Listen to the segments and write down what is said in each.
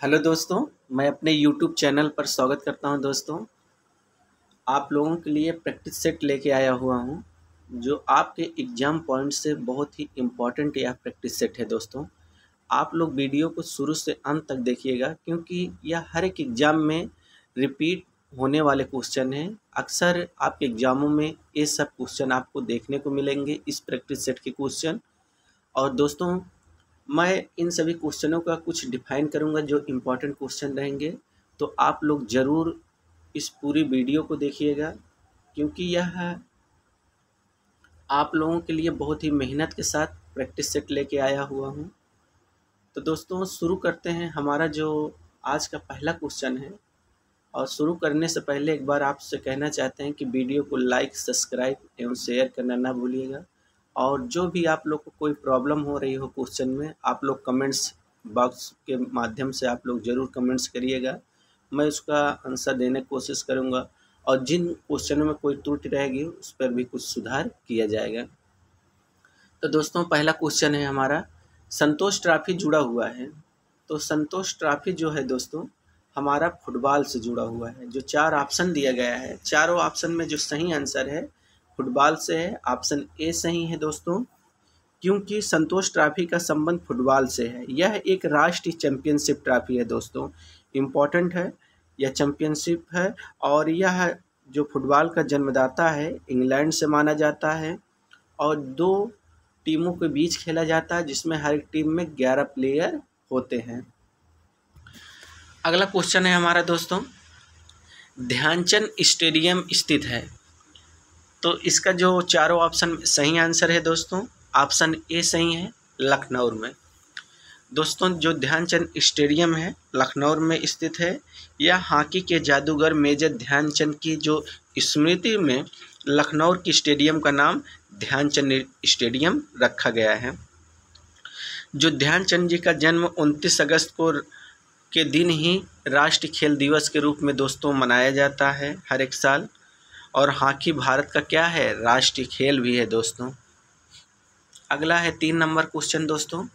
Hello दोस्तों, मैं अपने यूट्यूब चैनल पर स्वागत करता हूं। दोस्तों, आप लोगों के लिए प्रैक्टिस सेट लेके आया हुआ हूं, जो आपके एग्ज़ाम पॉइंट से बहुत ही इम्पोर्टेंट यह प्रैक्टिस सेट है। दोस्तों, आप लोग वीडियो को शुरू से अंत तक देखिएगा, क्योंकि यह हर एक एग्ज़ाम में रिपीट होने वाले क्वेश्चन हैं। अक्सर आपके एग्ज़ामों में ये सब क्वेश्चन आपको देखने को मिलेंगे, इस प्रैक्टिस सेट के क्वेश्चन। और दोस्तों, मैं इन सभी क्वेश्चनों का कुछ डिफाइन करूंगा जो इम्पोर्टेंट क्वेश्चन रहेंगे। तो आप लोग ज़रूर इस पूरी वीडियो को देखिएगा, क्योंकि यह आप लोगों के लिए बहुत ही मेहनत के साथ प्रैक्टिस सेट लेके आया हुआ हूं। तो दोस्तों, शुरू करते हैं। हमारा जो आज का पहला क्वेश्चन है, और शुरू करने से पहले एक बार आपसे कहना चाहते हैं कि वीडियो को लाइक, सब्सक्राइब एवं शेयर करना ना भूलिएगा। और जो भी आप लोग को कोई प्रॉब्लम हो रही हो क्वेश्चन में, आप लोग कमेंट्स बॉक्स के माध्यम से आप लोग ज़रूर कमेंट्स करिएगा, मैं उसका आंसर देने की कोशिश करूँगा। और जिन क्वेश्चनों में कोई त्रुटि रहेगी उस पर भी कुछ सुधार किया जाएगा। तो दोस्तों, पहला क्वेश्चन है हमारा, संतोष ट्रॉफी जुड़ा हुआ है। तो संतोष ट्रॉफी जो है दोस्तों, हमारा फुटबॉल से जुड़ा हुआ है। जो 4 ऑप्शन दिया गया है, चारों ऑप्शन में जो सही आंसर है फुटबॉल से है। ऑप्शन ए सही है दोस्तों, क्योंकि संतोष ट्रॉफी का संबंध फुटबॉल से है। यह एक राष्ट्रीय चैंपियनशिप ट्रॉफी है दोस्तों, इम्पॉर्टेंट है। यह चैंपियनशिप है, और यह जो फुटबॉल का जन्मदाता है इंग्लैंड से माना जाता है। और 2 टीमों के बीच खेला जाता है, जिसमें हर एक टीम में 11 प्लेयर होते हैं। अगला क्वेश्चन है हमारा दोस्तों, ध्यानचंद स्टेडियम स्थित है। तो इसका जो चारों ऑप्शन सही आंसर है दोस्तों, ऑप्शन ए सही है, लखनऊ में। दोस्तों, जो ध्यानचंद स्टेडियम है लखनऊ में स्थित है। यह हॉकी के जादूगर मेजर ध्यानचंद की जो स्मृति में लखनऊ की स्टेडियम का नाम ध्यानचंद स्टेडियम रखा गया है। जो ध्यानचंद जी का जन्म 29 अगस्त को के दिन ही राष्ट्रीय खेल दिवस के रूप में दोस्तों मनाया जाता है हर एक साल। और हॉकी भारत का क्या है, राष्ट्रीय खेल भी है दोस्तों। अगला है 3 नंबर क्वेश्चन दोस्तों,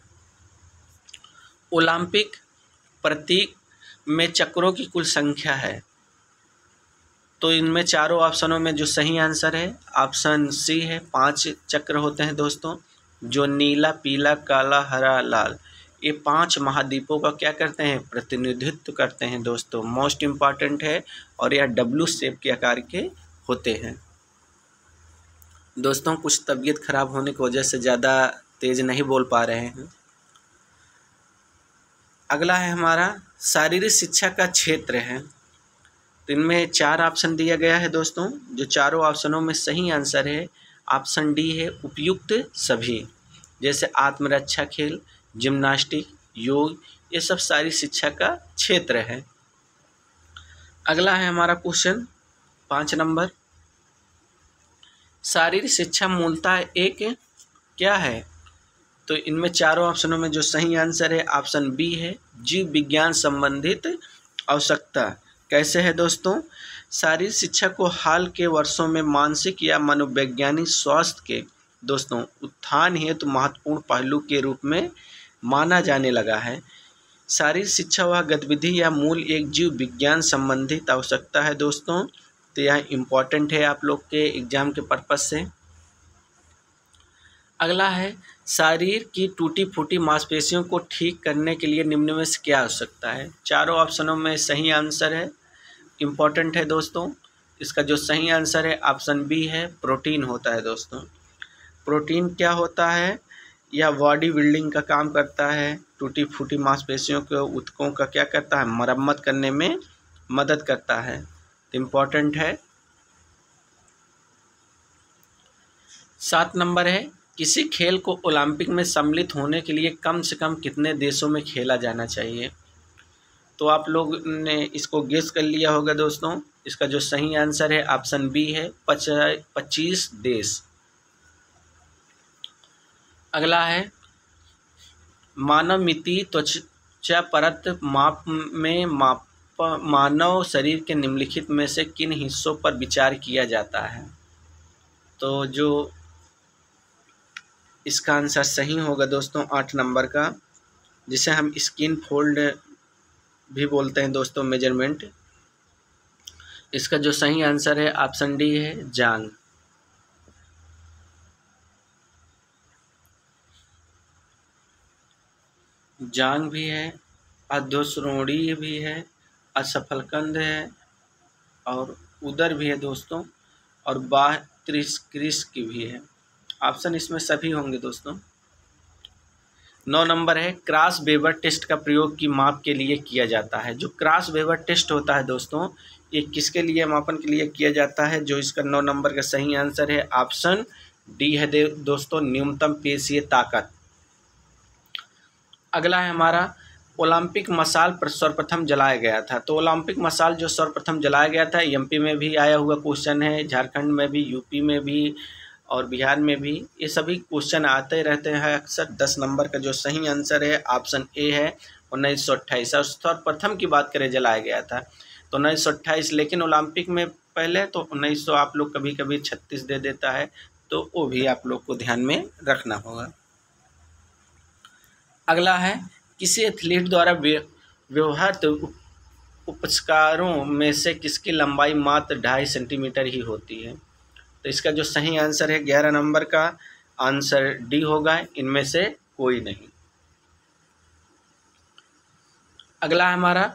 ओलंपिक प्रतीक में चक्रों की कुल संख्या है। तो इनमें चारों ऑप्शनों में जो सही आंसर है ऑप्शन सी है, 5 चक्र होते हैं दोस्तों। जो नीला, पीला, काला, हरा, लाल, ये 5 महाद्वीपों का क्या करते हैं, प्रतिनिधित्व करते हैं दोस्तों। मोस्ट इम्पॉर्टेंट है, और यह डब्ल्यू शेप के आकार के होते हैं दोस्तों। कुछ तबीयत खराब होने की वजह से ज़्यादा तेज़ नहीं बोल पा रहे हैं। अगला है हमारा, शारीरिक शिक्षा का क्षेत्र है। तो इनमें 4 ऑप्शन दिया गया है दोस्तों। जो चारों ऑप्शनों में सही आंसर है ऑप्शन डी है, उपयुक्त सभी। जैसे आत्मरक्षा खेल, जिम्नास्टिक, योग, ये सब सारी शिक्षा का क्षेत्र है। अगला है हमारा क्वेश्चन 5 नंबर, शारीरिक शिक्षा मूलतः एक क्या है। तो इनमें चारों ऑप्शनों में जो सही आंसर है ऑप्शन बी है, जीव विज्ञान संबंधित आवश्यकता। कैसे है दोस्तों, शारीरिक शिक्षा को हाल के वर्षों में मानसिक या मनोवैज्ञानिक स्वास्थ्य के दोस्तों उत्थान हेतु महत्वपूर्ण पहलू के रूप में माना जाने लगा है। शारीरिक शिक्षा वह गतिविधि या मूल एक जीव विज्ञान संबंधित आवश्यकता है दोस्तों। तो यह इम्पॉर्टेंट है आप लोग के एग्जाम के पर्पज से। अगला है, शरीर की टूटी फूटी मांसपेशियों को ठीक करने के लिए निम्न में से क्या आवश्यकता है। चारों ऑप्शनों में सही आंसर है, इम्पॉर्टेंट है दोस्तों। इसका जो सही आंसर है ऑप्शन बी है, प्रोटीन होता है दोस्तों। प्रोटीन क्या होता है, यह बॉडी बिल्डिंग का काम करता है। टूटी फूटी मांसपेशियों के ऊतकों का क्या करता है, मरम्मत करने में मदद करता है। इम्पॉर्टेंट है। 7 नंबर है, किसी खेल को ओलंपिक में सम्मिलित होने के लिए कम से कम कितने देशों में खेला जाना चाहिए। तो आप लोग ने इसको गेस कर लिया होगा दोस्तों। इसका जो सही आंसर है ऑप्शन बी है, 25 देश। अगला है, मानव मिति त्वचा परत माप में मानव शरीर के निम्नलिखित में से किन हिस्सों पर विचार किया जाता है। तो जो इसका आंसर सही होगा दोस्तों 8 नंबर का, जिसे हम स्किन फोल्ड भी बोलते हैं दोस्तों मेजरमेंट। इसका जो सही आंसर है ऑप्शन डी है जांग। जांग भी है, अधोश्रोणीय भी है, असफलकंद है और उदर भी है दोस्तों, और बाह्य त्रिस्कृष्क भी है। ऑप्शन इसमें सभी होंगे दोस्तों। 9 नंबर है क्रॉस वेबर टेस्ट का प्रयोग की माप के लिए किया जाता है। जो क्रॉस वेबर टेस्ट होता है दोस्तों, ये किसके लिए मापन के लिए किया जाता है? जो इसका 9 नंबर का सही आंसर है ऑप्शन डी है दोस्तों, न्यूनतम पेशीय ताकत। अगला है हमारा ओलंपिक मसाल सर्वप्रथम जलाया गया था। तो ओलंपिक मसाल जो सर्वप्रथम जलाया गया था, एमपी में भी आया हुआ क्वेश्चन है, झारखंड में भी, यूपी में भी और बिहार में भी। ये सभी क्वेश्चन आते रहते हैं अक्सर। 10 नंबर का जो सही आंसर है ऑप्शन ए है 1928। और सर्वप्रथम की बात करें जलाया गया था तो 1928, लेकिन ओलंपिक में पहले तो 1900 आप लोग कभी कभी 36 दे देता है, तो वो भी आप लोग को ध्यान में रखना होगा। अगला है किसी एथलीट द्वारा व्यवहार उपस्कारों में से किसकी लंबाई मात्र 2.5 सेंटीमीटर ही होती है? तो इसका जो सही आंसर है 11 नंबर का आंसर डी होगा, इनमें से कोई नहीं। अगला हमारा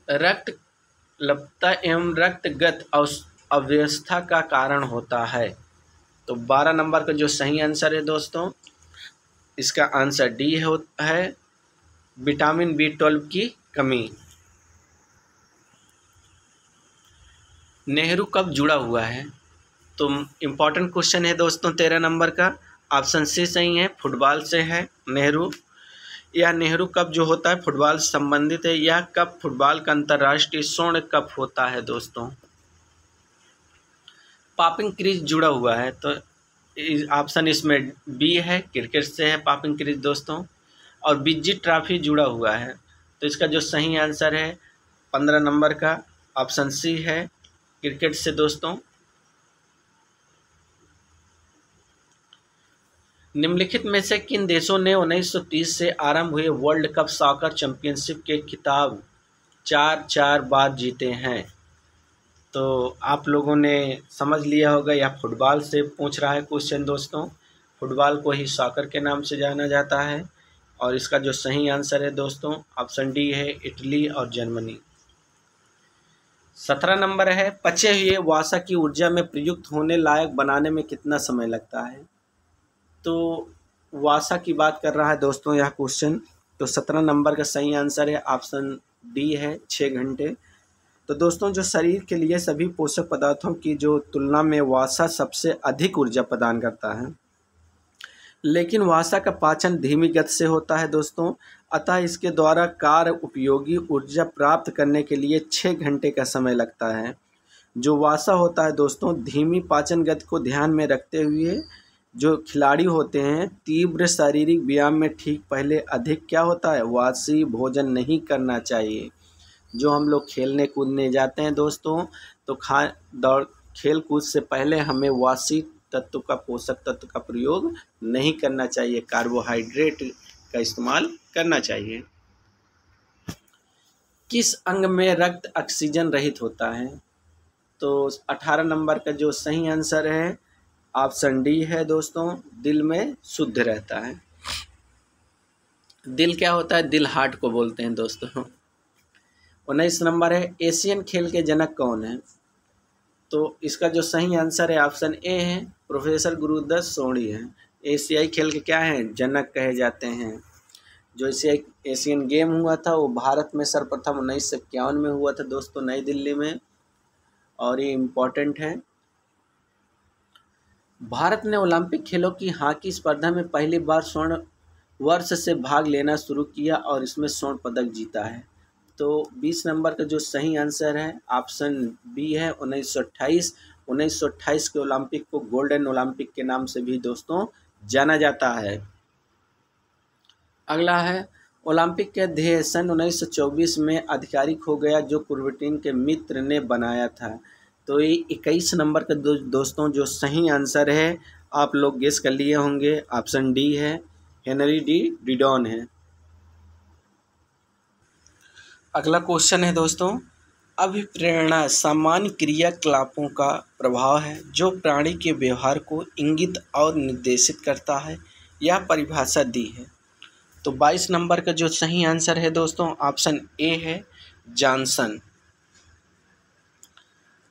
रक्तलप्ता एवं रक्तगत अव्यवस्था का कारण होता है। तो 12 नंबर का जो सही आंसर है दोस्तों, इसका आंसर डी है विटामिन B12 की कमी। नेहरू कब जुड़ा हुआ है? तो इम्पॉर्टेंट क्वेश्चन है दोस्तों 13 नंबर का। ऑप्शन सी सही है, फुटबॉल से है नेहरू। यह नेहरू कप जो होता है फुटबॉल से संबंधित है। यह कप फुटबॉल का अंतर्राष्ट्रीय स्वर्ण कप होता है दोस्तों। पापिंग क्रीज जुड़ा हुआ है, तो ऑप्शन इसमें बी है, क्रिकेट से है पापिंग क्रीज दोस्तों। और बिज्जी ट्रॉफी जुड़ा हुआ है, तो इसका जो सही आंसर है 15 नंबर का ऑप्शन सी है, क्रिकेट से दोस्तों। निम्नलिखित में से किन देशों ने 1930 से आरंभ हुए वर्ल्ड कप सॉकर चैंपियनशिप के खिताब 4 बार जीते हैं? तो आप लोगों ने समझ लिया होगा, यह फुटबॉल से पूछ रहा है क्वेश्चन दोस्तों। फुटबॉल को ही सॉकर के नाम से जाना जाता है। और इसका जो सही आंसर है दोस्तों ऑप्शन डी है, इटली और जर्मनी। 17 नंबर है पचे हुए वसा की ऊर्जा में प्रयुक्त होने लायक बनाने में कितना समय लगता है? तो वसा की बात कर रहा है दोस्तों यह क्वेश्चन। तो 17 नंबर का सही आंसर है ऑप्शन डी है 6 घंटे। तो दोस्तों जो शरीर के लिए सभी पोषक पदार्थों की जो तुलना में वसा सबसे अधिक ऊर्जा प्रदान करता है, लेकिन वसा का पाचन धीमी गति से होता है दोस्तों। अतः इसके द्वारा कार्य उपयोगी ऊर्जा प्राप्त करने के लिए 6 घंटे का समय लगता है। जो वसा होता है दोस्तों, धीमी पाचन गति को ध्यान में रखते हुए जो खिलाड़ी होते हैं तीव्र शारीरिक व्यायाम में ठीक पहले अधिक क्या होता है, वासी भोजन नहीं करना चाहिए। जो हम लोग खेलने कूदने जाते हैं दोस्तों, तो खेल कूद से पहले हमें वासी तत्व का, पोषक तत्व का प्रयोग नहीं करना चाहिए, कार्बोहाइड्रेट का इस्तेमाल करना चाहिए। किस अंग में रक्त ऑक्सीजन रहित होता है? तो 18 नंबर का जो सही आंसर है ऑप्शन डी है दोस्तों, दिल में शुद्ध रहता है। दिल क्या होता है? दिल हार्ट को बोलते हैं दोस्तों। 19 नंबर है एशियन खेल के जनक कौन है? तो इसका जो सही आंसर है ऑप्शन ए है, प्रोफेसर गुरुदत्त सोनी है। एशियाई खेल के क्या हैं? जनक कहे जाते हैं। जो एशियन गेम हुआ था वो भारत में सर्वप्रथम 1951 में हुआ था दोस्तों, नई दिल्ली में, और ये इम्पोर्टेंट है। भारत ने ओलंपिक खेलों की हॉकी स्पर्धा में पहली बार स्वर्ण वर्ष से भाग लेना शुरू किया और इसमें स्वर्ण पदक जीता है। तो 20 नंबर का जो सही आंसर है ऑप्शन बी है 1928। 1928 के ओलंपिक को गोल्डन ओलंपिक के नाम से भी दोस्तों जाना जाता है। अगला है ओलंपिक का ध्येय सन 1924 में आधिकारिक हो गया जो कुर्बटीन के मित्र ने बनाया था। तो ये 21 नंबर का दोस्तों जो सही आंसर है आप लोग गेस कर लिए होंगे, ऑप्शन डी है, हेनरी डी डिडॉन है। अगला क्वेश्चन है दोस्तों, अभिप्रेरणा सामान्य क्रियाकलापों का प्रभाव है जो प्राणी के व्यवहार को इंगित और निर्देशित करता है। यह परिभाषा दी है। तो 22 नंबर का जो सही आंसर है दोस्तों, ऑप्शन ए है, जॉनसन।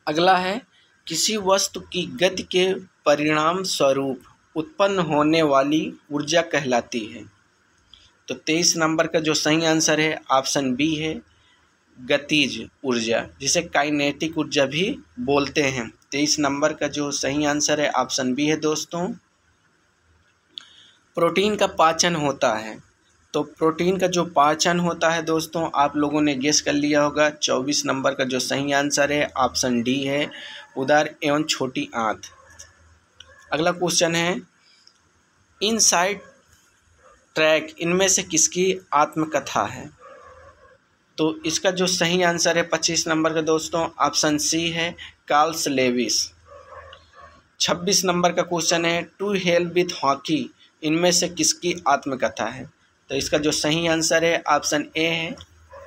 अगला है, किसी वस्तु की गति के परिणाम स्वरूप उत्पन्न होने वाली ऊर्जा कहलाती है। तो 23 नंबर का जो सही आंसर है, ऑप्शन बी है, गतिज ऊर्जा, जिसे काइनेटिक ऊर्जा भी बोलते हैं। 23 नंबर का जो सही आंसर है, ऑप्शन बी है दोस्तों। प्रोटीन का पाचन होता है। तो प्रोटीन का जो पाचन होता है दोस्तों, आप लोगों ने गेस कर लिया होगा। 24 नंबर का जो सही आंसर है, ऑप्शन डी है, उदर एवं छोटी आंत। अगला क्वेश्चन है, इनसाइड ट्रैक इनमें से किसकी आत्मकथा है। तो इसका जो सही आंसर है 25 नंबर का दोस्तों, ऑप्शन सी है, कार्ल लेविस। 26 नंबर का क्वेश्चन है, टू हेल विथ हॉकी इनमें से किसकी आत्मकथा है। तो इसका जो सही आंसर है, ऑप्शन ए है,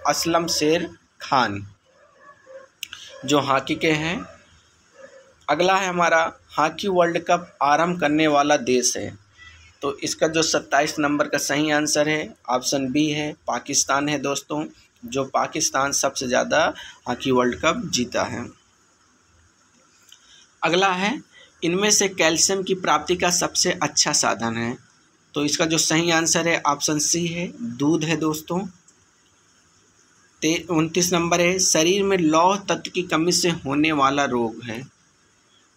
असलम शेर खान, जो हॉकी के हैं। अगला है हमारा, हॉकी वर्ल्ड कप आरंभ करने वाला देश है। तो इसका जो 27 नंबर का सही आंसर है, ऑप्शन बी है, पाकिस्तान है दोस्तों, जो पाकिस्तान सबसे ज़्यादा हॉकी वर्ल्ड कप जीता है। अगला है, इनमें से कैल्शियम की प्राप्ति का सबसे अच्छा साधन है। तो इसका जो सही आंसर है, ऑप्शन सी है, दूध है दोस्तों। 29 नंबर है, शरीर में लौह तत्व की कमी से होने वाला रोग है।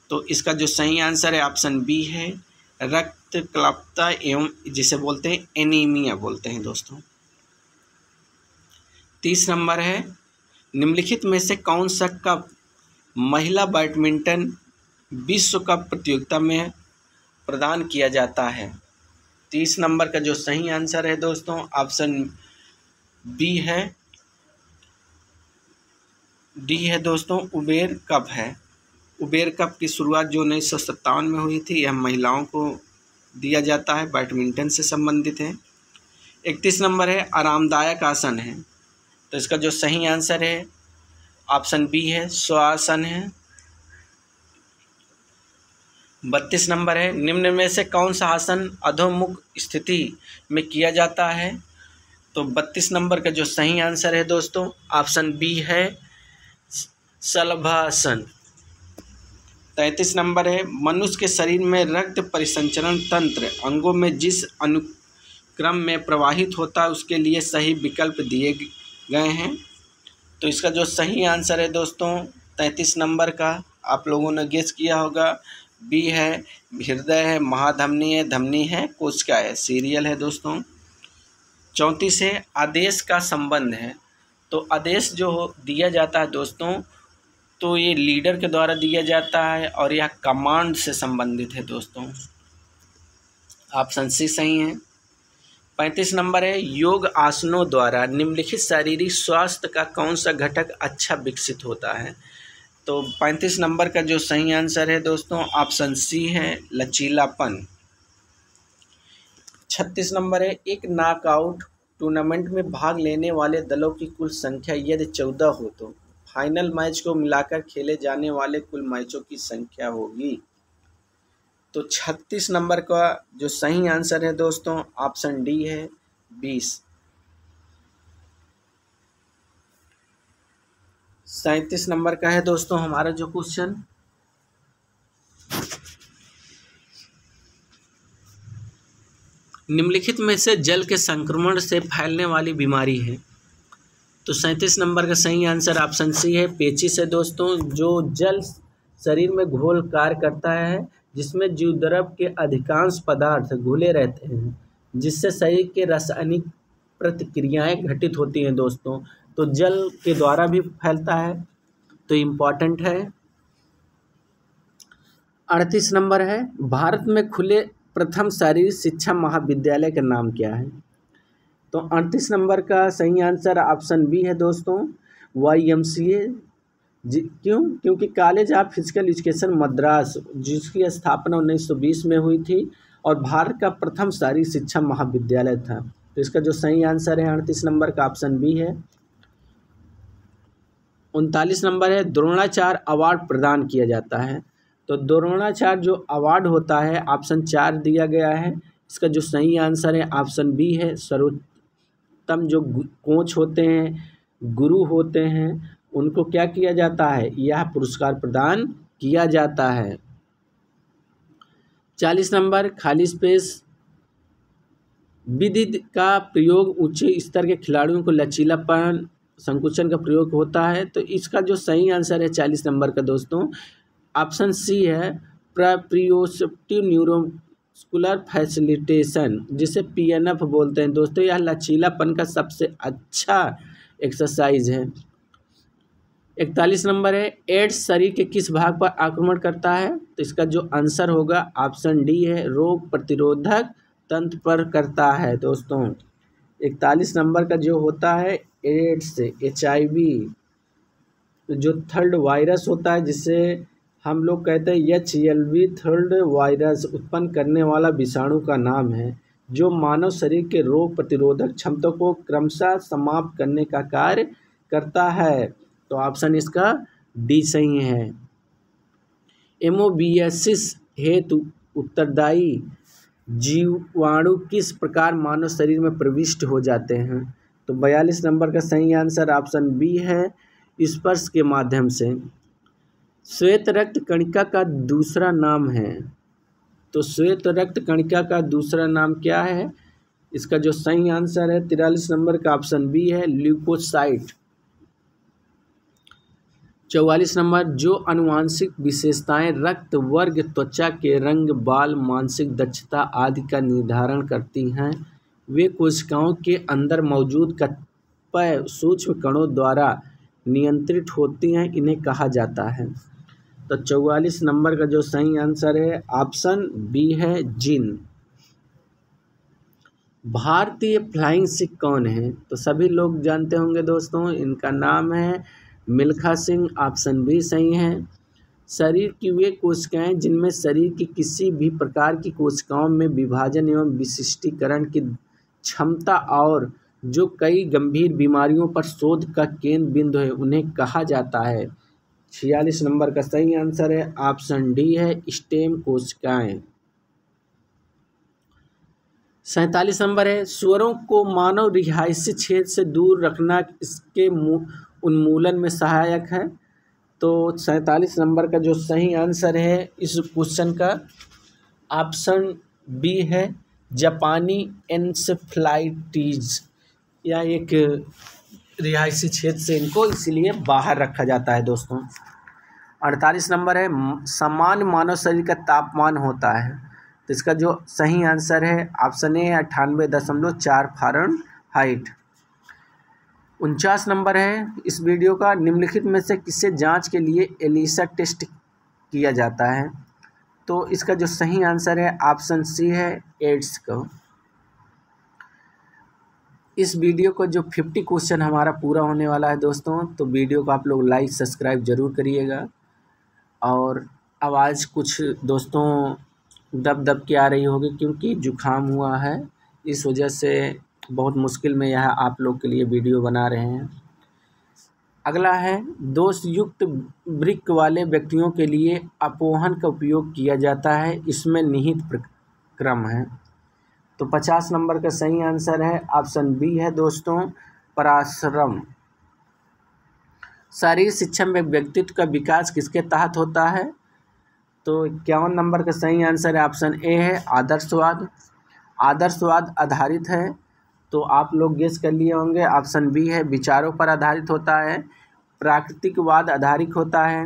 तो इसका जो सही आंसर है, ऑप्शन बी है, रक्तकल्पता एवं जिसे बोलते हैं एनीमिया बोलते हैं दोस्तों। 30 नंबर है, निम्नलिखित में से कौन सा कप महिला बैडमिंटन विश्व कप प्रतियोगिता में प्रदान किया जाता है। 30 नंबर का जो सही आंसर है दोस्तों, ऑप्शन बी है, डी है दोस्तों, उबेर कप है। उबेर कप की शुरुआत जो 1957 में हुई थी, यह महिलाओं को दिया जाता है, बैडमिंटन से संबंधित है। 31 नंबर है, आरामदायक आसन है। तो इसका जो सही आंसर है, ऑप्शन बी है, स्वासन है। 32 नंबर है, निम्न में से कौन सा आसन अधोमुख स्थिति में किया जाता है। तो 32 नंबर का जो सही आंसर है दोस्तों, ऑप्शन बी है, शलभासन। 33 नंबर है, मनुष्य के शरीर में रक्त परिसंचरण तंत्र अंगों में जिस अनुक्रम में प्रवाहित होता है उसके लिए सही विकल्प दिए गए हैं। तो इसका जो सही आंसर है दोस्तों, 33 नंबर का आप लोगों ने गेस किया होगा, बी है, हृदय है, महाधमनी है, धमनी है, कोशिका है, सीरियल है दोस्तों। 34 है, आदेश का संबंध है। तो आदेश जो दिया जाता है दोस्तों, तो ये लीडर के द्वारा दिया जाता है और यह कमांड से संबंधित है दोस्तों। ऑप्शन सी सही है। 35 नंबर है, योग आसनों द्वारा निम्नलिखित शारीरिक स्वास्थ्य का कौन सा घटक अच्छा विकसित होता है। तो 35 नंबर का जो सही आंसर है दोस्तों, ऑप्शन सी है, लचीलापन। 36 नंबर है, एक नॉकआउट टूर्नामेंट में भाग लेने वाले दलों की कुल संख्या यदि 14 हो तो फाइनल मैच को मिलाकर खेले जाने वाले कुल मैचों की संख्या होगी। तो 36 नंबर का जो सही आंसर है दोस्तों, ऑप्शन डी है, 20। 37 नंबर का है दोस्तों हमारा जो क्वेश्चन, निम्नलिखित में से जल के संक्रमण से फैलने वाली बीमारी है। तो 37 नंबर का सही आंसर ऑप्शन सी है, पेचिश है दोस्तों। जो जल शरीर में घोल कार्य करता है जिसमें जीवद्रव के अधिकांश पदार्थ घुले रहते हैं, जिससे शरीर के रासायनिक प्रतिक्रियाएं घटित होती हैं दोस्तों। तो जल के द्वारा भी फैलता है, तो इम्पॉर्टेंट है। 38 नंबर है, भारत में खुले प्रथम शारीरिक शिक्षा महाविद्यालय का नाम क्या है। तो 38 नंबर का सही आंसर ऑप्शन बी है दोस्तों, YMCA। क्योंकि college of physical education Madras, जिसकी स्थापना 1920 में हुई थी और भारत का प्रथम शारीरिक शिक्षा महाविद्यालय था। तो इसका जो सही आंसर है 38 नंबर का ऑप्शन बी है। 39 नंबर है द्रोणाचार्य अवार्ड प्रदान किया जाता है। तो द्रोणाचार्य जो अवार्ड होता है ऑप्शन 4 दिया गया है। इसका जो सही आंसर है ऑप्शन बी है। सर्वोत्तम जो कोच होते हैं, गुरु होते हैं, उनको क्या किया जाता है, यह पुरस्कार प्रदान किया जाता है। 40 नंबर खाली स्पेस विधि का प्रयोग ऊंचे स्तर के खिलाड़ियों को लचीलापन संकुचन का प्रयोग होता है। तो इसका जो सही आंसर है 40 नंबर का दोस्तों ऑप्शन सी है प्रोप्रियोसेप्टिव न्यूरोमस्कुलर फैसिलिटेशन, जिसे पीएनएफ बोलते हैं दोस्तों। यह लचीलापन का सबसे अच्छा एक्सरसाइज है। 41 नंबर है एड्स शरीर के किस भाग पर आक्रमण करता है। तो इसका जो आंसर होगा ऑप्शन डी है रोग प्रतिरोधक तंत्र पर करता है दोस्तों। 41 नंबर का जो होता है एड्स HIV जो थर्ड वायरस होता है, जिसे हम लोग कहते हैं HLV थर्ड वायरस उत्पन्न करने वाला विषाणु का नाम है, जो मानव शरीर के रोग प्रतिरोधक क्षमता को क्रमशः समाप्त करने का कार्य करता है। तो ऑप्शन इसका डी सही है। एमोबियासिस हेतु उत्तरदायी जीवाणु किस प्रकार मानव शरीर में प्रविष्ट हो जाते हैं। तो 42 नंबर का सही आंसर ऑप्शन बी है स्पर्श के माध्यम से। श्वेत रक्त कणिका का दूसरा नाम है। तो श्वेत रक्त कणिका का दूसरा नाम क्या है। इसका जो सही आंसर है 43 नंबर का ऑप्शन बी है ल्यूकोसाइट। 44 नंबर जो आनुवांशिक विशेषताएं रक्त वर्ग, त्वचा के रंग, बाल, मानसिक दक्षता आदि का निर्धारण करती हैं, वे कोशिकाओं के अंदर मौजूद कतिपय सूक्ष्म कणों द्वारा नियंत्रित होती हैं, इन्हें कहा जाता है। तो 44 नंबर का जो सही आंसर है ऑप्शन बी है जीन। भारतीय फ्लाइंग सिख कौन है। तो सभी लोग जानते होंगे दोस्तों, इनका नाम है मिल्खा सिंह। ऑप्शन बी सही है। शरीर की वे कोशिकाएं जिनमें शरीर की किसी भी प्रकार की कोशिकाओं में विभाजन एवं विशिष्टीकरण की क्षमता और जो कई गंभीर बीमारियों पर शोध का केंद्र बिंदु है, उन्हें कहा जाता है। 46 नंबर का सही आंसर है ऑप्शन डी है स्टेम कोशिकाएं। 47 नंबर है सुअरों को मानव रिहायशी क्षेत्र से दूर रखना इसके उन्मूलन में सहायक है। तो 47 नंबर का जो सही आंसर है इस क्वेश्चन का ऑप्शन बी है जापानी एन्सेफ्लाइटिस। या एक रिहायशी क्षेत्र से इनको इसीलिए बाहर रखा जाता है दोस्तों। 48 नंबर है सामान्य मानव शरीर का तापमान होता है। तो इसका जो सही आंसर है ऑप्शन ए है 98.4 फ़ारेनहाइट। 49 नंबर है इस वीडियो का निम्नलिखित में से किसे जांच के लिए एलिसा टेस्ट किया जाता है। तो इसका जो सही आंसर है ऑप्शन सी है एड्स को। इस वीडियो को जो 50 क्वेश्चन हमारा पूरा होने वाला है दोस्तों, तो वीडियो को आप लोग लाइक सब्सक्राइब ज़रूर करिएगा। और आवाज़ कुछ दोस्तों दब दब के आ रही होगी क्योंकि जुकाम हुआ है, इस वजह से बहुत मुश्किल में यह आप लोग के लिए वीडियो बना रहे हैं। अगला है दोष युक्त वृक्क वाले व्यक्तियों के लिए अपोहन का उपयोग किया जाता है, इसमें निहित क्रम है। तो 50 नंबर का सही आंसर है ऑप्शन बी है दोस्तों पराश्रम। शारीरिक शिक्षा में व्यक्तित्व का विकास किसके तहत होता है। तो 51 नंबर का सही आंसर है ऑप्शन ए है आदर्शवाद। आदर्शवाद आधारित है, तो आप लोग गेस कर लिए होंगे ऑप्शन बी है विचारों पर आधारित होता है। प्राकृतिकवाद आधारित होता है,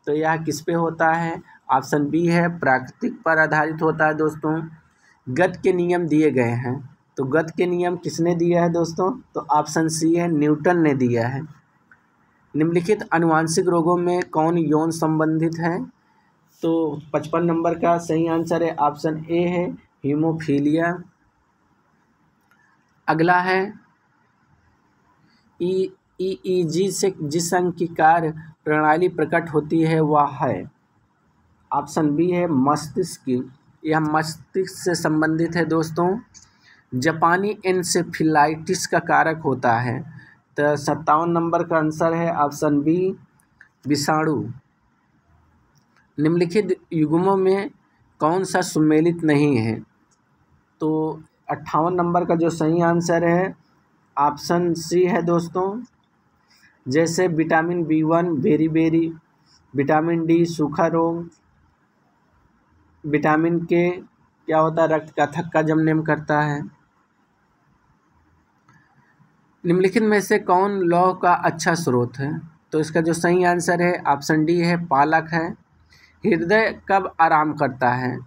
तो यह किस पे होता है, ऑप्शन बी है प्राकृतिक पर आधारित होता है दोस्तों। गति के नियम दिए गए हैं, तो गति के नियम किसने दिया है दोस्तों, तो ऑप्शन सी है न्यूटन ने दिया है। निम्नलिखित आनुवांशिक रोगों में कौन यौन संबंधित है। तो 55 नंबर का सही आंसर है ऑप्शन ए है हीमोफीलिया। अगला है EEG से जिस अंग की कार्य प्रणाली प्रकट होती है वह है, ऑप्शन बी है मस्तिष्क। यह मस्तिष्क से संबंधित है दोस्तों। जापानी एन्सेफेलाइटिस का कारक होता है, तो 57 नंबर का आंसर है ऑप्शन बी विषाणु। निम्नलिखित युग्मों में कौन सा सुमेलित नहीं है? तो 58 नंबर का जो सही आंसर है ऑप्शन सी है दोस्तों। जैसे vitamin B1 berry, vitamin D सूखा रोग, विटामिन के क्या होता है, रक्त का थक्का जमने में करता है। निम्नलिखित में से कौन लौह का अच्छा स्रोत है? तो इसका जो सही आंसर है ऑप्शन डी है पालक है। हृदय कब आराम करता है?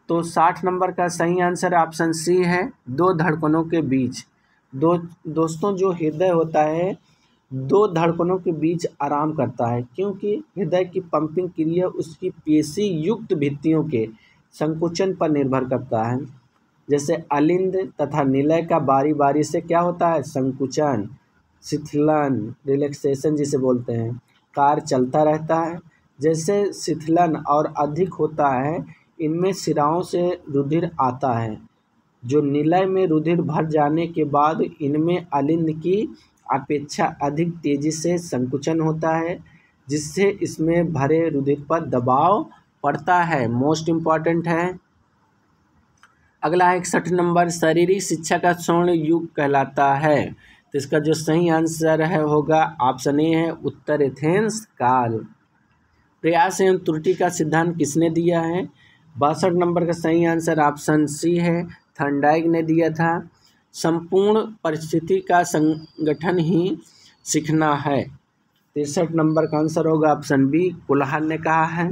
तो 60 नंबर का सही आंसर ऑप्शन सी है दो धड़कनों के बीच। दोस्तों जो हृदय होता है दो धड़कनों के बीच आराम करता है, क्योंकि हृदय की पंपिंग क्रिया उसकी पेशी युक्त भित्तियों के संकुचन पर निर्भर करता है। जैसे अलिंद तथा निलय का बारी बारी से क्या होता है, संकुचन, शिथिलन, रिलैक्सेशन जिसे बोलते हैं, कार्य चलता रहता है। जैसे शिथिलन और अधिक होता है इनमें शिराओं से रुधिर आता है। जो निलय में रुधिर भर जाने के बाद इनमें अलिंद की अपेक्षा अधिक तेजी से संकुचन होता है, जिससे इसमें भरे रुधिर पर दबाव पड़ता है। मोस्ट इम्पॉर्टेंट है। अगला है 61 नंबर, शारीरिक शिक्षा का स्वर्ण युग कहलाता है। तो इसका जो सही आंसर है होगा ऑप्शन ए है उत्तर एथेंस काल। प्रयास एवं त्रुटि का सिद्धांत किसने दिया है? 62 नंबर का सही आंसर ऑप्शन सी है थर्नडाइक ने दिया था। संपूर्ण परिस्थिति का संगठन ही सीखना है। 63 नंबर का आंसर होगा ऑप्शन बी कुल्हार ने कहा है।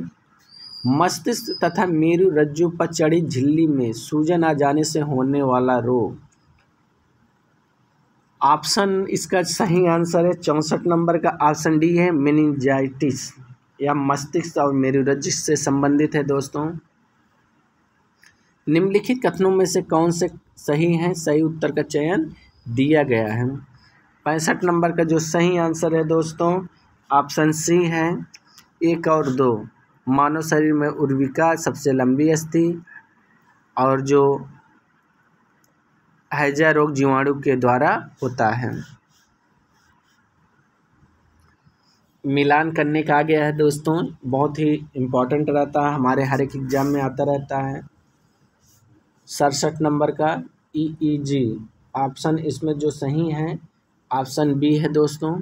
मस्तिष्क तथा मेरु रज्जु पर चढ़ी झिल्ली में सूजन आ जाने से होने वाला रोग। ऑप्शन इसका सही आंसर है 64 नंबर का ऑप्शन डी है मेनिंजाइटिस। या मस्तिष्क और मेरुरज्जु से संबंधित है दोस्तों। निम्नलिखित कथनों में से कौन से सही हैं? सही उत्तर का चयन दिया गया है। 65 नंबर का जो सही आंसर है दोस्तों ऑप्शन सी है 1 और 2। मानव शरीर में उर्विका सबसे लंबी अस्थि और जो हैजा रोग जीवाणु के द्वारा होता है। मिलान करने का आ गया है दोस्तों, बहुत ही इम्पोर्टेंट रहता है, हमारे हर एक एग्जाम में आता रहता है। 67 नंबर का EEG ऑप्शन इसमें जो सही है ऑप्शन बी है दोस्तों।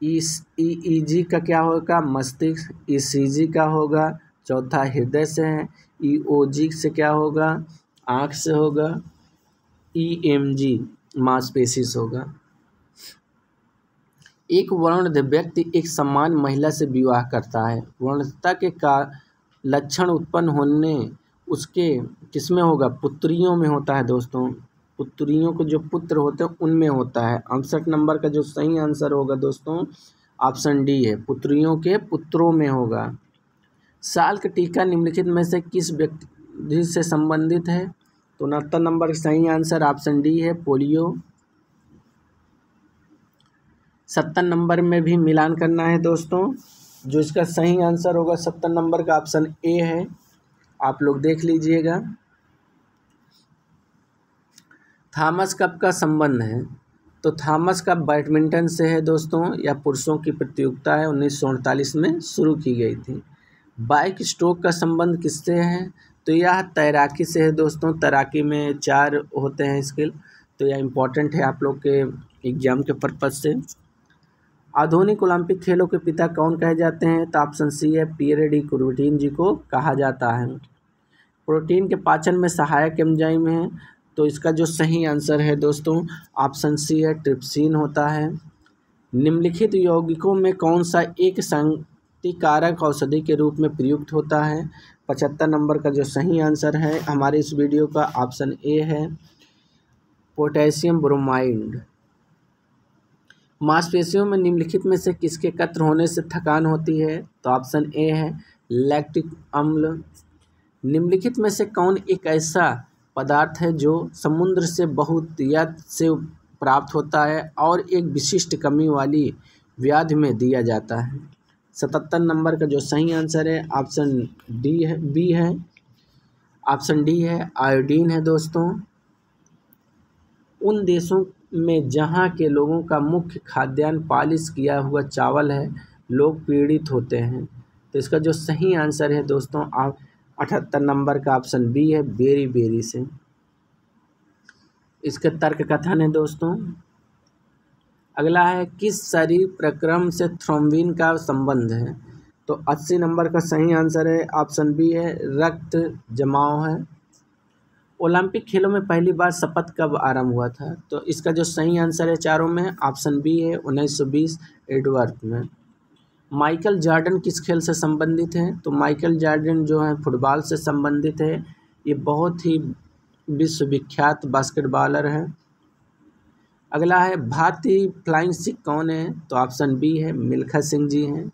EEG का क्या होगा? मस्तिष्क। ECG का होगा चौथा हृदय से है। EOG से क्या होगा? आँख से होगा। EMG मांसपेशी से होगा। एक वर्ण व्यक्ति एक समान महिला से विवाह करता है। वर्णता के का लक्षण उत्पन्न होने उसके किसमें होगा? पुत्रियों में होता है दोस्तों। पुत्रियों को जो पुत्र होते हैं उनमें होता है। 68 नंबर का जो सही आंसर होगा दोस्तों ऑप्शन डी है पुत्रियों के पुत्रों में होगा। साल का टीका निम्नलिखित में से किस व्यक्ति से संबंधित है? तो 69 नंबर का सही आंसर ऑप्शन डी है पोलियो। 70 नंबर में भी मिलान करना है दोस्तों। जो इसका सही आंसर होगा 70 नंबर का ऑप्शन ए है, आप लोग देख लीजिएगा। थॉमस कप का संबंध है? तो थॉमस कप बैडमिंटन से है दोस्तों, या पुरुषों की प्रतियोगिता है, 1948 में शुरू की गई थी। बाइक स्ट्रोक का संबंध किससे है? तो यह तैराकी से है दोस्तों। तैराकी में 4 होते हैं स्किल, तो यह इम्पोर्टेंट है आप लोग के एग्जाम के पर्पज से। आधुनिक ओलंपिक खेलों के पिता कौन कहे जाते हैं? तो ऑप्शन सी है पियर डी कुबर्टीन जी को कहा जाता है। प्रोटीन के पाचन में सहायक एंजाइम है, तो इसका जो सही आंसर है दोस्तों ऑप्शन सी है ट्रिप्सिन होता है। निम्नलिखित यौगिकों में कौन सा एक संगतिकारक औषधि के रूप में प्रयुक्त होता है? 75 नंबर का जो सही आंसर है हमारे इस वीडियो का ऑप्शन ए है पोटेशियम ब्रोमाइड। मांसपेशियों में निम्नलिखित में से किसके एकत्र होने से थकान होती है? तो ऑप्शन ए है लैक्टिक अम्ल। निम्नलिखित में से कौन एक ऐसा पदार्थ है जो समुद्र से बहुतायत से प्राप्त होता है और एक विशिष्ट कमी वाली व्याधि में दिया जाता है? 77 नंबर का जो सही आंसर है ऑप्शन डी है, बी है, ऑप्शन डी है आयोडीन है दोस्तों। उन देशों में जहाँ के लोगों का मुख्य खाद्यान्न पॉलिश किया हुआ चावल है, लोग पीड़ित होते हैं। तो इसका जो सही आंसर है दोस्तों, आप 78 नंबर का ऑप्शन बी है, बेरी बेरी से। इसका तर्क कथन है दोस्तों। अगला है, किस शरीर प्रक्रम से थ्रोम्बिन का संबंध है? तो 80 नंबर का सही आंसर है, ऑप्शन बी है, रक्त जमाव है। ओलंपिक खेलों में पहली बार शपथ कब आरंभ हुआ था? तो इसका जो सही आंसर है चारों में, ऑप्शन बी है, 1920 एडवर्ड में। माइकल जॉर्डन किस खेल से संबंधित हैं? तो माइकल जॉर्डन जो है फुटबॉल से संबंधित है। ये बहुत ही विश्वविख्यात बास्केटबॉलर है। अगला है, भारतीय फ्लाइंग सिख कौन है? तो ऑप्शन बी है, मिल्खा सिंह जी हैं।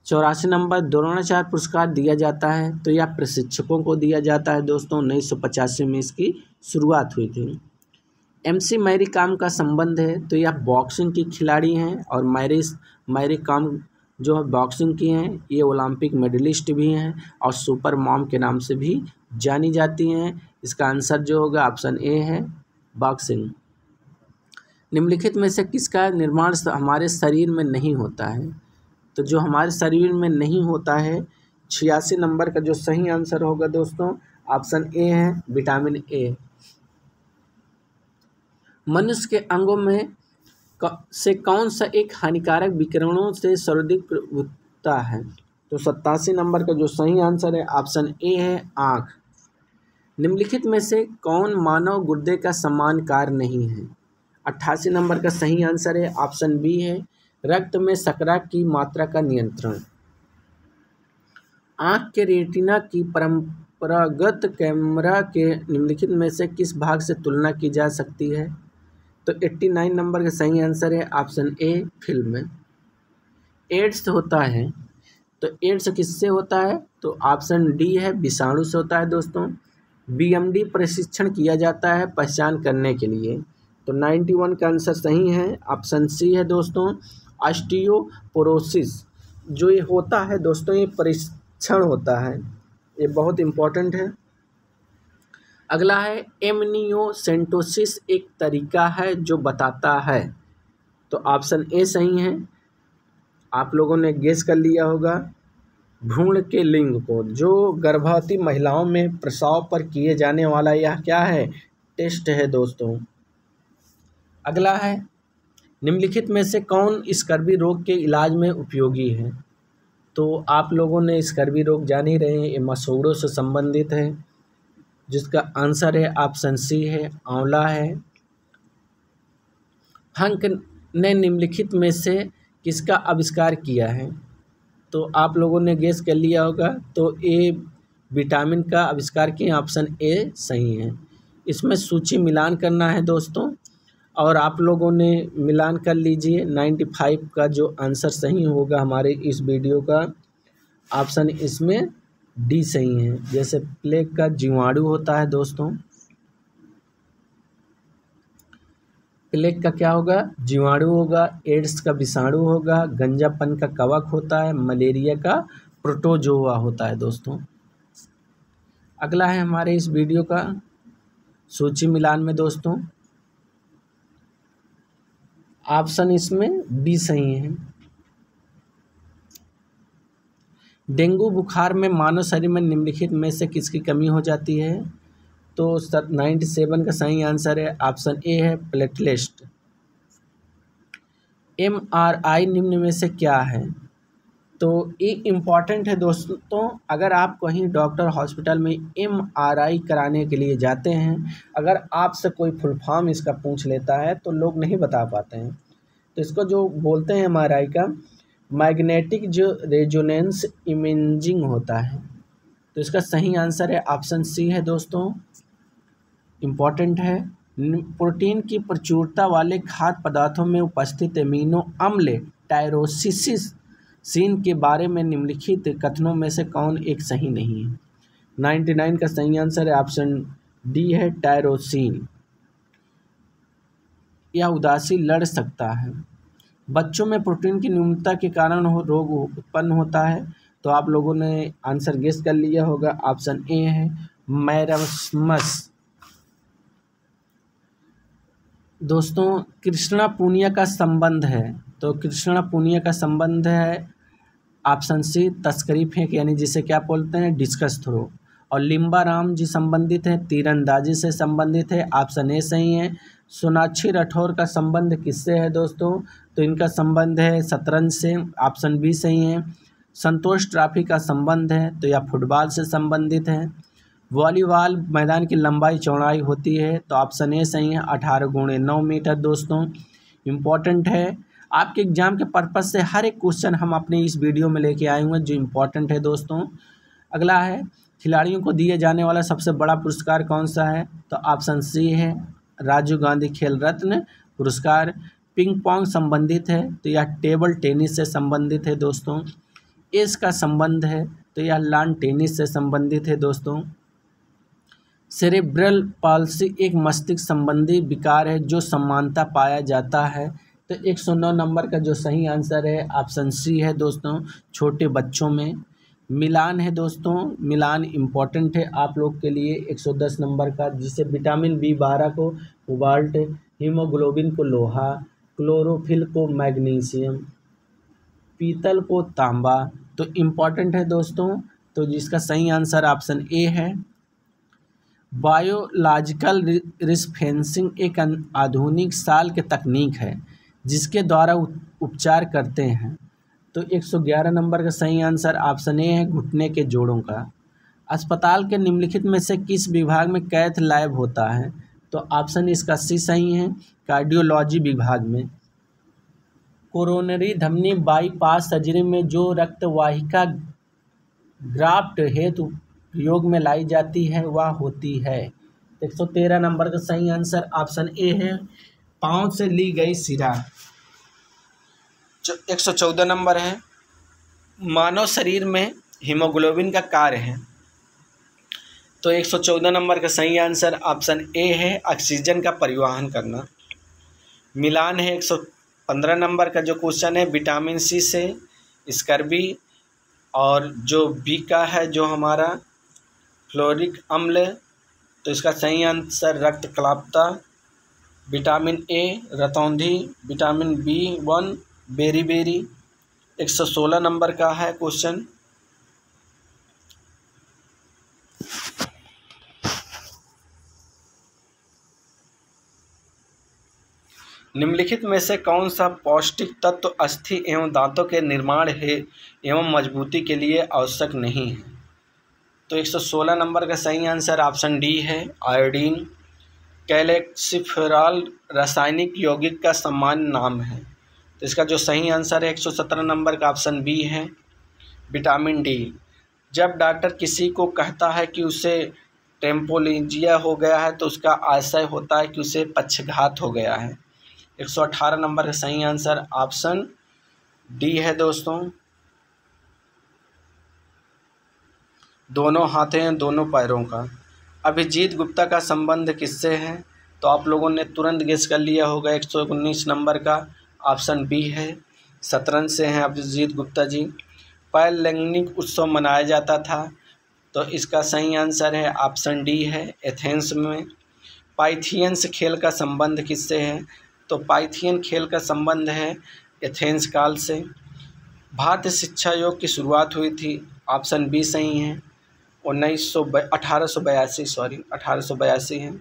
84 नंबर, द्रोणाचार्य पुरस्कार दिया जाता है तो यह प्रशिक्षकों को दिया जाता है दोस्तों। 1985 में इसकी शुरुआत हुई थी। MC मैरी कॉम का संबंध है तो यह बॉक्सिंग की खिलाड़ी हैं, और मैरी कॉम जो बॉक्सिंग की हैं, ये ओलंपिक मेडलिस्ट भी हैं और सुपर मॉम के नाम से भी जानी जाती हैं। इसका आंसर जो होगा ऑप्शन ए है, बॉक्सिंग। निम्नलिखित में से किसका निर्माण हमारे शरीर में नहीं होता है? तो जो हमारे शरीर में नहीं होता है, 86 नंबर का जो सही आंसर होगा दोस्तों, ऑप्शन ए है, विटामिन ए। मनुष्य के अंगों में से कौन सा एक हानिकारक विकिरणों से सर्वाधिक प्रभुता है? तो 87 नंबर का जो सही आंसर है, ऑप्शन ए है, आँख। निम्नलिखित में से कौन मानव गुर्दे का समान कार्य नहीं है? 88 नंबर का सही आंसर है, ऑप्शन बी है, रक्त में शर्करा की मात्रा का नियंत्रण। आँख के रेटिना की परंपरागत कैमरा के निम्नलिखित में से किस भाग से तुलना की जा सकती है? तो 89 नंबर का सही आंसर है, ऑप्शन ए, फिल्म। एड्स होता है तो एड्स किससे होता है? तो ऑप्शन डी है, विषाणु से होता है दोस्तों। BMD प्रशिक्षण किया जाता है पहचान करने के लिए। तो 91 का आंसर सही है, ऑप्शन सी है दोस्तों, ऑस्टियोपोरोसिस। जो ये होता है दोस्तों, ये परीक्षण होता है, ये बहुत इम्पोर्टेंट है। अगला है, एमनियोसेंटोसिस एक तरीका है जो बताता है। तो ऑप्शन ए सही है। आप लोगों ने गेस कर लिया होगा, भ्रूण के लिंग को, जो गर्भवती महिलाओं में प्रसव पर किए जाने वाला यह क्या है? टेस्ट है दोस्तों। अगला है, निम्नलिखित में से कौन स्कर्वी रोग के इलाज में उपयोगी है? तो आप लोगों ने स्कर्वी रोग जान ही रहे हैं, ये मसूड़ों से संबंधित है, जिसका आंसर है ऑप्शन सी है, आंवला है। हंक ने निम्नलिखित में से किसका आविष्कार किया है? तो आप लोगों ने गेस कर लिया होगा, तो ए, विटामिन का आविष्कार किया, ऑप्शन ए सही है। इसमें सूची मिलान करना है दोस्तों, और आप लोगों ने मिलान कर लीजिए। 95 का जो आंसर सही होगा हमारे इस वीडियो का, ऑप्शन इसमें डी सही है। जैसे प्लेग का जीवाणु होता है दोस्तों, प्लेग का क्या होगा? जीवाणु होगा। एड्स का विषाणु होगा। गंजापन का कवक होता है। मलेरिया का प्रोटोजोआ होता है दोस्तों। अगला है हमारे इस वीडियो का सूची मिलान में दोस्तों, ऑप्शन इसमें बी सही है। डेंगू बुखार में मानव शरीर में निम्नलिखित में से किसकी कमी हो जाती है? तो 97 का सही आंसर है, ऑप्शन ए है, प्लेटलेट। MRI निम्न में से क्या है? तो ये इम्पॉर्टेंट है दोस्तों। अगर आप कहीं डॉक्टर हॉस्पिटल में MRI कराने के लिए जाते हैं, अगर आपसे कोई फुल फॉर्म इसका पूछ लेता है तो लोग नहीं बता पाते हैं। तो इसको जो बोलते हैं MRI का, मैग्नेटिक जो रेजोनेंस इमेजिंग होता है। तो इसका सही आंसर है ऑप्शन सी है दोस्तों, इम्पॉर्टेंट है। प्रोटीन की प्रचुरता वाले खाद्य पदार्थों में उपस्थित एमिनो अम्ल टायरोसिन के बारे में निम्नलिखित कथनों में से कौन एक सही नहीं है? 99 का सही आंसर है, ऑप्शन डी है, टायरोसिन। यह उदासी लड़ सकता है। बच्चों में प्रोटीन की न्यूनता के कारण रोग उत्पन्न होता है। तो आप लोगों ने आंसर गेस कर लिया होगा, ऑप्शन ए है, मैरस्मस। दोस्तों कृष्णा पूनिया का संबंध है, तो कृष्णा पूनिया का संबंध है ऑप्शन सी तस्करी फेंक, यानी जिसे क्या बोलते हैं डिस्कस थ्रो। और लिम्बा राम जी संबंधित है तीरंदाजी से संबंधित है, ऑप्शन ए सही है। सोनाक्षी राठौर का संबंध किससे है दोस्तों, तो इनका संबंध है शतरंज से, ऑप्शन बी सही है। संतोष ट्रॉफी का संबंध है तो यह फुटबॉल से संबंधित है। वॉलीबॉल मैदान की लंबाई चौड़ाई होती है तो ऑप्शन ए सही है 18x9 मीटर। दोस्तों इम्पॉर्टेंट है, आपके एग्जाम के पर्पज़ से हर एक क्वेश्चन हम अपने इस वीडियो में लेके आए हुए हैं जो इम्पोर्टेंट है। दोस्तों अगला है खिलाड़ियों को दिए जाने वाला सबसे बड़ा पुरस्कार कौन सा है, तो ऑप्शन सी है राजीव गांधी खेल रत्न पुरस्कार। पिंग पोंग संबंधित है तो यह टेबल टेनिस से संबंधित है। दोस्तों एस का संबंध है तो यह लॉन टेनिस से संबंधित है। दोस्तों सेरेब्रल पाल्सी एक मस्तिष्क संबंधी विकार है जो समानता पाया जाता है, तो 109 नंबर का जो सही आंसर है ऑप्शन सी है। दोस्तों छोटे बच्चों में मिलान है, दोस्तों मिलान इम्पॉर्टेंट है आप लोग के लिए 110 नंबर का, जिसे विटामिन B12 को कोबाल्ट, हीमोग्लोबिन को लोहा, क्लोरोफिल को मैग्नीशियम, पीतल को तांबा, तो इम्पॉर्टेंट है दोस्तों। तो जिसका सही आंसर ऑप्शन ए है। बायोलॉजिकल रिस्फेंसिंग एक आधुनिक साल की तकनीक है जिसके द्वारा उपचार करते हैं, तो 111 नंबर का सही आंसर ऑप्शन ए है घुटने के जोड़ों का। अस्पताल के निम्नलिखित में से किस विभाग में कैथ लैब होता है, तो ऑप्शन इसका सी सही है कार्डियोलॉजी विभाग में। कोरोनरी धमनी बाईपास सर्जरी में जो रक्तवाहिका ग्राफ्ट हेतु प्रयोग में लाई जाती है वह होती है, 113 नंबर का सही आंसर ऑप्शन ए है पाँव से ली गई सिरा। 114 नंबर है मानव शरीर में हीमोग्लोबिन का कार्य है, तो 114 नंबर का सही आंसर ऑप्शन ए है ऑक्सीजन का परिवहन करना। मिलान है 115 नंबर का जो क्वेश्चन है विटामिन सी से स्कर्वी, और जो बी का है जो हमारा फ्लोरिक अम्ल, तो इसका सही आंसर रक्तकलापता। विटामिन ए रतौंधी, विटामिन B1 बेरी। 116 नंबर का है क्वेश्चन निम्नलिखित में से कौन सा पौष्टिक तत्व अस्थि एवं दांतों के निर्माण है एवं मजबूती के लिए आवश्यक नहीं है, तो 116 नंबर का सही आंसर ऑप्शन डी है आयोडीन। कैल्सिफेरॉल रासायनिक यौगिक का सामान्य नाम है, तो इसका जो सही आंसर है 117 नंबर का ऑप्शन बी है विटामिन डी। जब डॉक्टर किसी को कहता है कि उसे टेम्पोलिजिया हो गया है तो उसका आशय होता है कि उसे पक्षघात हो गया है, 118 नंबर का सही आंसर ऑप्शन डी है। दोस्तों दोनों हाथें दोनों पैरों का। अभिजीत गुप्ता का संबंध किससे है, तो आप लोगों ने तुरंत गेस कर लिया होगा 119 नंबर का ऑप्शन बी है शतरंज से हैं अभिजीत गुप्ता जी। पैल लैंगिक उत्सव मनाया जाता था, तो इसका सही आंसर है ऑप्शन डी है एथेंस में। पाइथियंस खेल का संबंध किससे है, तो पाइथियन खेल का संबंध है एथेंस काल से। भारतीय शिक्षा योग की शुरुआत हुई थी, ऑप्शन बी सही है 1882 है।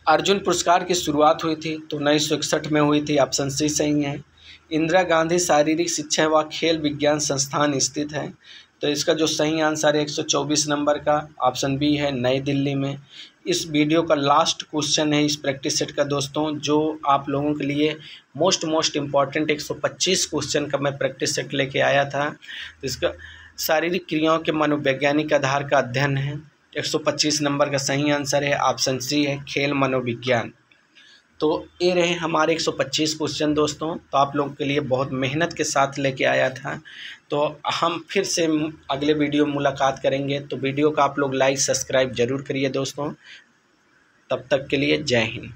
अर्जुन पुरस्कार की शुरुआत हुई थी तो 1961 में हुई थी, ऑप्शन सी सही है। इंदिरा गांधी शारीरिक शिक्षा व खेल विज्ञान संस्थान स्थित है, तो इसका जो सही आंसर है 124 नंबर का ऑप्शन बी है नई दिल्ली में। इस वीडियो का लास्ट क्वेश्चन है इस प्रैक्टिस सेट का दोस्तों, जो आप लोगों के लिए मोस्ट इम्पॉर्टेंट 125 क्वेश्चन का मैं प्रैक्टिस सेट लेके आया था। तो इसका शारीरिक क्रियाओं के मनोवैज्ञानिक आधार का अध्ययन है, 125 नंबर का सही आंसर है ऑप्शन सी है खेल मनोविज्ञान। तो ये रहे हमारे 125 क्वेश्चन दोस्तों, तो आप लोगों के लिए बहुत मेहनत के साथ लेके आया था। तो हम फिर से अगले वीडियो में मुलाकात करेंगे, तो वीडियो का आप लोग लाइक सब्सक्राइब ज़रूर करिए दोस्तों। तब तक के लिए जय हिंद।